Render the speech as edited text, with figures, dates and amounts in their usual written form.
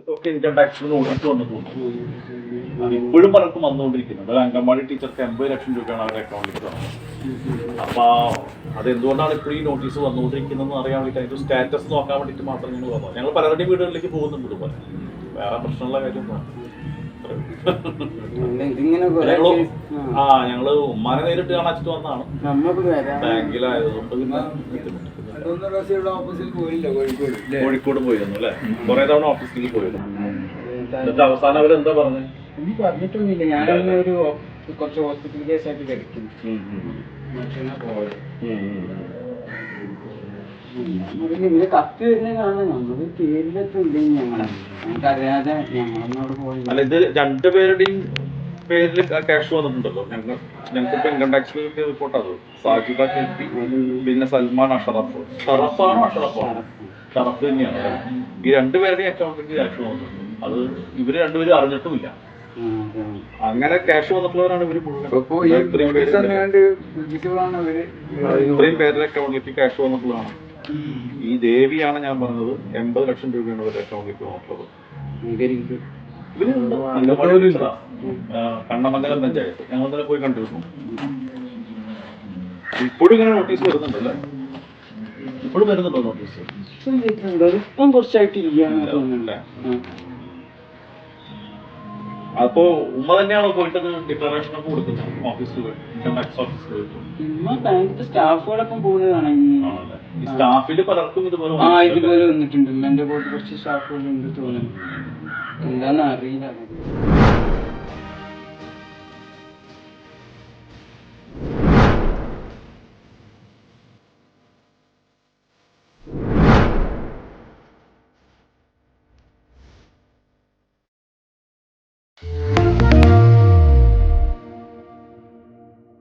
അതൊക്കെ income ടാക്സിൽ notice വന്നിട്ടുണ്ട്. ഇപ്പോഴും പലർക്കും വന്നുകൊണ്ടിരിക്കുന്നുണ്ട്. അങ്കമാലി ടീച്ചർക്ക് 80 ലക്ഷം രൂപയാണ് അവരുടെ അക്കൗണ്ടിൽ തന്നത്. അപ്പൊ അതെന്തുകൊണ്ടാണ് ഇപ്പോഴും ഈ നോട്ടീസ് വന്നുകൊണ്ടിരിക്കുന്നതെന്ന് അറിയാൻ വേണ്ടിയിട്ട് അതിന്റെ സ്റ്റാറ്റസ് നോക്കാൻ വേണ്ടിയിട്ട് മാത്രം ഞങ്ങൾ വന്നു. ഞങ്ങൾ പലരുടെയും വീടുകളിലേക്ക് പോകുന്നുണ്ട് ഇതുപോലെ. വേറെ പ്രശ്നമുള്ള കാര്യമൊന്നും ഞങ്ങള് ഉമ്മാനെ നേരിട്ട് കാണാച്ചിട്ട് വന്നതാണ്. ബാങ്കിലായതുകൊണ്ട് പിന്നെ കോഴിക്കോട് പോയിരുന്നു അല്ലെ? കുറെ തവണ ഓഫീസിലേക്ക് പോയിരുന്നു. എന്നിട്ട് അവസാനം അവരെന്താ പറഞ്ഞത്? എനിക്ക് പറഞ്ഞിട്ടൊന്നുമില്ല. ഞാനൊരു കുറച്ച് ഹോസ്പിറ്റൽ കേസായിട്ട് കിടക്കുന്നു. ഇതിന് കത്ത് വരുന്നതാണ്. നമ്മള് പേരിലെത്തില്ല. ഞങ്ങൾക്കറിയാതെ ഞങ്ങളോട് പോയി. അല്ല, ഇത് രണ്ടുപേരുടെയും പേരിൽ ക്യാഷ് വന്നിട്ടുണ്ടല്ലോ. ഞങ്ങൾക്കിപ്പോ ഇൻകം ടാക്സ് റിപ്പോർട്ട് അത് സാജിദ കെൽപ്പി, പിന്നെ സൽമാൻ അഷറഫ്. ഷറഫാണോ അഷറഫാണോ? ഷറഫ് തന്നെയാണ്. ഈ രണ്ടുപേരുടെയും അക്കൗണ്ടിലേക്ക് ക്യാഷ് വന്നിട്ടുണ്ട്. അത് ഇവര് രണ്ടുപേരും അറിഞ്ഞിട്ടുമില്ല. അങ്ങനെ ക്യാഷ് വന്നിട്ടുള്ളവരാണ് ഇവര് മുഴുവൻ. ഇത്രയും പേരുടെ അക്കൗണ്ടിലേക്ക് ക്യാഷ് വന്നിട്ടുള്ളതാണ്. ഈ ദേവിയാണ് ഞാൻ പറഞ്ഞത്. 80 ലക്ഷം രൂപയാണ് ഇവരുടെ അക്കൗണ്ടിലേക്ക് വന്നിട്ടുള്ളത്. കണ്ണമംഗലം പഞ്ചായത്ത് ഞങ്ങൾ തന്നെ പോയി കണ്ടിരുന്നു. ഇപ്പോഴും ഇങ്ങനെ നോട്ടീസ് വരുന്നുണ്ടല്ലേ? ഇപ്പോഴും വരുന്നുണ്ടോ നോട്ടീസ്? കുറച്ചായിട്ടില്ല. അപ്പോ ഉമ്മ തന്നെയാണോ പോയിട്ട് ഡിക്ലറേഷൻ ഒക്കെ കൊടുക്കുന്നത് ഓഫീസിൽ, ഇൻകം ടാക്സ് ഓഫീസിൽ? ബാങ്കിന്റെ സ്റ്റാഫുകളൊപ്പം പോകുന്നതാണ്. ഈ സ്റ്റാഫില് പലർക്കും ഇതുപോലെ വന്നിട്ടുണ്ട്. എന്റെ കൂടെ കുറച്ച് സ്റ്റാഫുകളുണ്ട് തോന്നുന്നു. എന്താന്ന് അറിയില്ല.